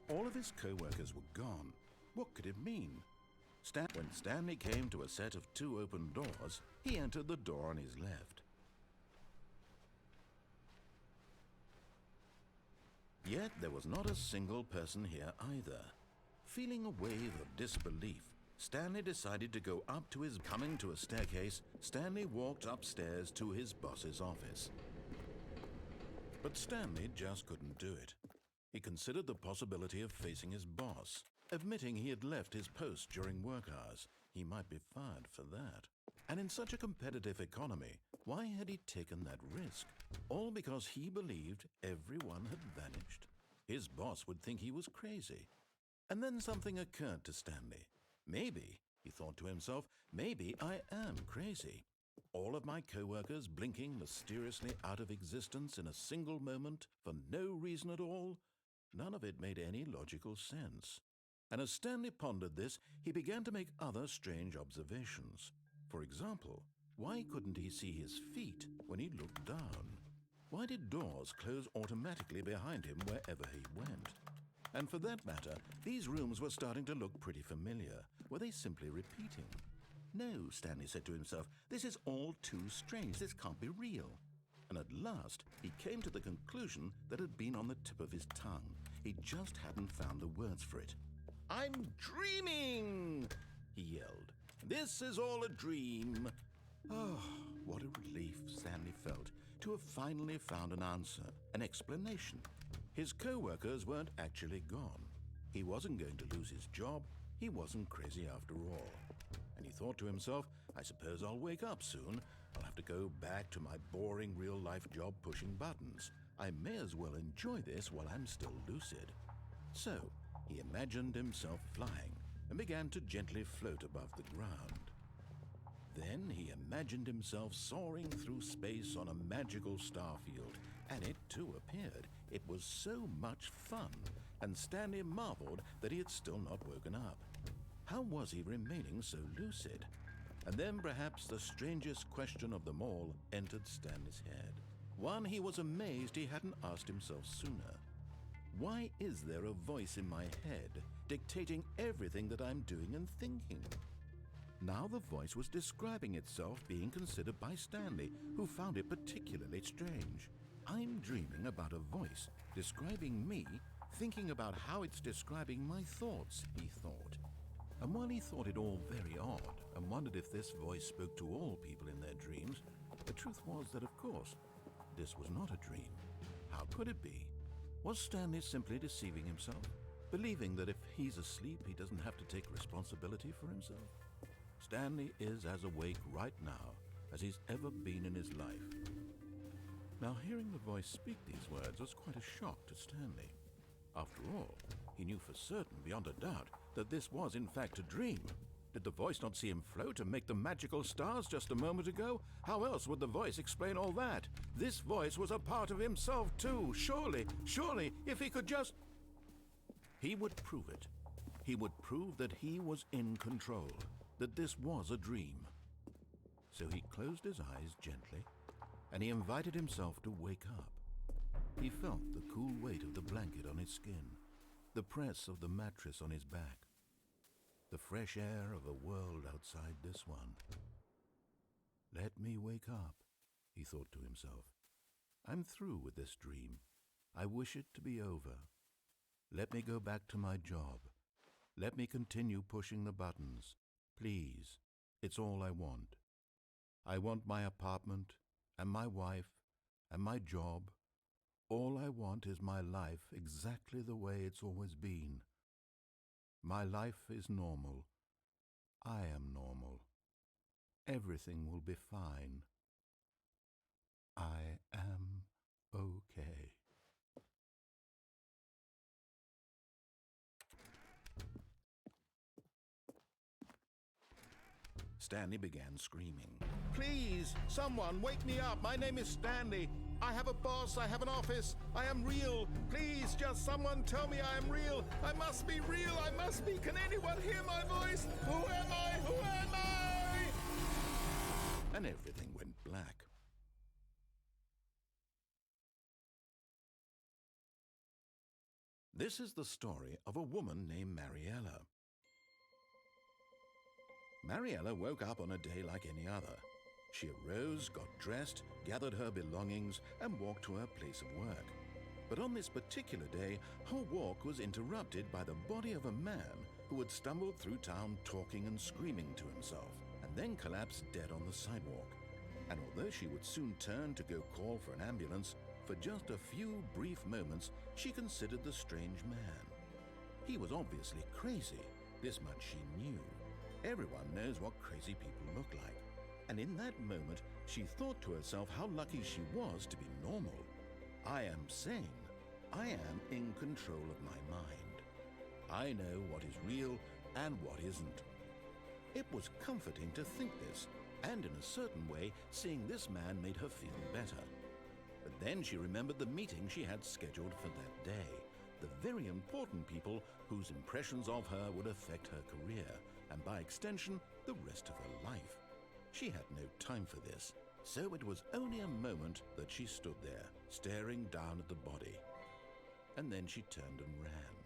All of his co-workers were gone. What could it mean? When Stanley came to a set of 2 open doors, he entered the door on his left. Yet there was not a single person here either. Feeling a wave of disbelief, Stanley decided to go up to his... Coming to a staircase, Stanley walked upstairs to his boss's office. But Stanley just couldn't do it. He considered the possibility of facing his boss. Admitting he had left his post during work hours, he might be fired for that. And in such a competitive economy, why had he taken that risk? All because he believed everyone had vanished. His boss would think he was crazy. And then something occurred to Stanley. Maybe, he thought to himself, maybe I am crazy. All of my co-workers blinking mysteriously out of existence in a single moment for no reason at all? None of it made any logical sense. And as Stanley pondered this, he began to make other strange observations. For example, why couldn't he see his feet when he looked down? Why did doors close automatically behind him wherever he went? And for that matter, these rooms were starting to look pretty familiar. Were they simply repeating? No, Stanley said to himself, this is all too strange. This can't be real. And at last, he came to the conclusion that had been on the tip of his tongue. He just hadn't found the words for it. "I'm dreaming!" he yelled. "This is all a dream." Oh, what a relief Stanley felt to have finally found an answer, an explanation. His co-workers weren't actually gone. He wasn't going to lose his job. He wasn't crazy after all. And he thought to himself, I suppose I'll wake up soon. I'll have to go back to my boring real-life job pushing buttons. I may as well enjoy this while I'm still lucid. So, he imagined himself flying and began to gently float above the ground. Then he imagined himself soaring through space on a magical starfield, and it too appeared. It was so much fun, and Stanley marveled that he had still not woken up. How was he remaining so lucid? And then perhaps the strangest question of them all entered Stanley's head. One he was amazed he hadn't asked himself sooner. Why is there a voice in my head dictating everything that I'm doing and thinking? Now the voice was describing itself being considered by Stanley, who found it particularly strange. I'm dreaming about a voice describing me, thinking about how it's describing my thoughts, he thought. And while he thought it all very odd and wondered if this voice spoke to all people in their dreams, the truth was that, of course, this was not a dream. How could it be? Was Stanley simply deceiving himself, believing that if he's asleep, he doesn't have to take responsibility for himself? Stanley is as awake right now as he's ever been in his life. Now, hearing the voice speak these words was quite a shock to Stanley. After all, he knew for certain, beyond a doubt, that this was in fact a dream. Did the voice not see him float and make the magical stars just a moment ago? How else would the voice explain all that? This voice was a part of himself too. Surely, if he could just... He would prove it. He would prove that he was in control, that this was a dream. So he closed his eyes gently, and he invited himself to wake up. He felt the cool weight of the blanket on his skin, the press of the mattress on his back, the fresh air of a world outside this one. Let me wake up, he thought to himself. I'm through with this dream. I wish it to be over. Let me go back to my job. Let me continue pushing the buttons. Please, it's all I want. I want my apartment and my wife and my job. All I want is my life exactly the way it's always been. My life is normal. I am normal. Everything will be fine. I am okay. Stanley began screaming. Please, someone, wake me up. My name is Stanley. I have a boss. I have an office. I am real. Please, just someone tell me I am real. I must be real. I must be. Can anyone hear my voice? Who am I? Who am I? And everything went black. This is the story of a woman named Mariella. Mariella woke up on a day like any other. She arose, got dressed, gathered her belongings, and walked to her place of work. But on this particular day, her walk was interrupted by the body of a man who had stumbled through town talking and screaming to himself, and then collapsed dead on the sidewalk. And although she would soon turn to go call for an ambulance, for just a few brief moments she considered the strange man. He was obviously crazy, this much she knew. Everyone knows what crazy people look like. And in that moment, she thought to herself how lucky she was to be normal. I am sane. I am in control of my mind. I know what is real and what isn't. It was comforting to think this, and in a certain way, seeing this man made her feel better. But then she remembered the meeting she had scheduled for that day, the very important people whose impressions of her would affect her career, and by extension, the rest of her life. She had no time for this, so it was only a moment that she stood there, staring down at the body. And then she turned and ran.